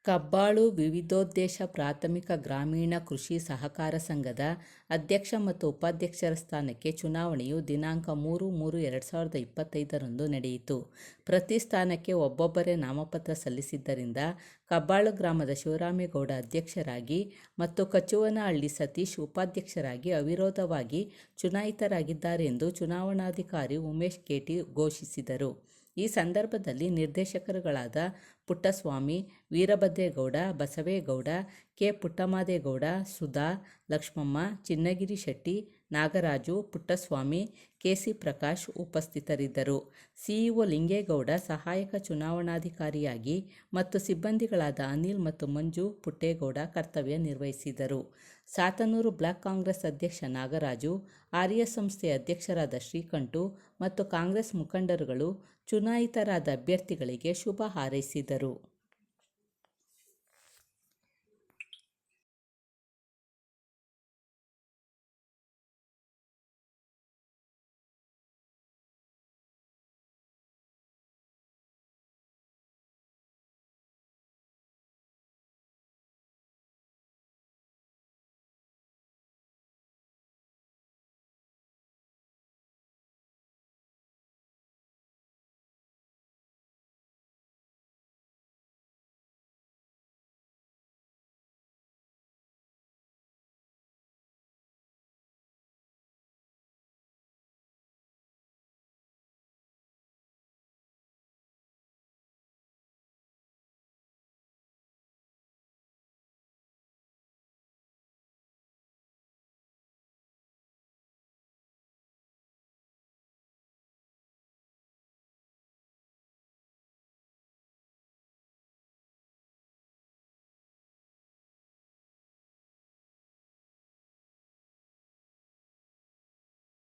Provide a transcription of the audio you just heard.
ಕಬ್ಬಾಳು ವಿವಿಧೋದ್ದೇಶ ಪ್ರಾಥಮಿಕ ಗ್ರಾಮೀಣ ಕೃಷಿ ಸಹಕಾರ ಸಂಘದ ಅಧ್ಯಕ್ಷ ಮತ್ತು ಉಪಾಧ್ಯಕ್ಷರ ಸ್ಥಾನಕ್ಕೆ ಚುನಾವಣೆಯು ದಿನಾಂಕ 3/3/2025 ನಡೆಯಿತು. ಪ್ರತಿ ಸ್ಥಾನಕ್ಕೆ ಒಬ್ಬೊಬ್ಬರೇ ನಾಮಪತ್ರ ಸಲ್ಲಿಸಿದ್ದರಿಂದ ಕಬ್ಬಾಳು ಗ್ರಾಮದ ಶಿವರಾಮೇಗೌಡ ಅಧ್ಯಕ್ಷರಾಗಿ ಮತ್ತು ಕಚ್ಚುವನಹಳ್ಳಿ ಸತೀಶ್ ಉಪಾಧ್ಯಕ್ಷರಾಗಿ ಅವಿರೋಧವಾಗಿ ಚುನಾಯಿತರಾಗಿದ್ದಾರೆ ಎಂದು ಚುನಾವಣಾಧಿಕಾರಿ ಉಮೇಶ್ ಕೇಟಿ ಘೋಷಿಸಿದರು. ಈ ಸಂದರ್ಭದಲ್ಲಿ ನಿರ್ದೇಶಕರುಗಳಾದ ಪುಟ್ಟಸ್ವಾಮಿ, ವೀರಭದ್ರೇಗೌಡ, ಬಸವೇಗೌಡ, ಕೆ. ಪುಟ್ಟಮಾದೇಗೌಡ, ಸುಧಾ, ಲಕ್ಷ್ಮಮ್ಮ, ಚಿನ್ನಗಿರಿ ಶೆಟ್ಟಿ, ನಾಗರಾಜು, ಪುಟ್ಟಸ್ವಾಮಿ, ಕೆ. ಸಿ. ಪ್ರಕಾಶ್ ಉಪಸ್ಥಿತರಿದ್ದರು. ಸಿಇಒ ಲಿಂಗೇಗೌಡ ಸಹಾಯಕ ಚುನಾವಣಾಧಿಕಾರಿಯಾಗಿ ಮತ್ತು ಸಿಬ್ಬಂದಿಗಳಾದ ಅನಿಲ್ ಮತ್ತು ಮಂಜು ಪುಟ್ಟೇಗೌಡ ಕರ್ತವ್ಯ ನಿರ್ವಹಿಸಿದರು. ಸಾತನೂರು ಬ್ಲಾಕ್ ಕಾಂಗ್ರೆಸ್ ಅಧ್ಯಕ್ಷ ನಾಗರಾಜು, ಆರ್ಎಸ್ ಸಂಸ್ಥೆಯ ಅಧ್ಯಕ್ಷರಾದ ಶ್ರೀಕಂಠು ಮತ್ತು ಕಾಂಗ್ರೆಸ್ ಮುಖಂಡರುಗಳು ಚುನಾಯಿತರಾದ ಅಭ್ಯರ್ಥಿಗಳಿಗೆ ಶುಭ ಹಾರೈಸಿದರು.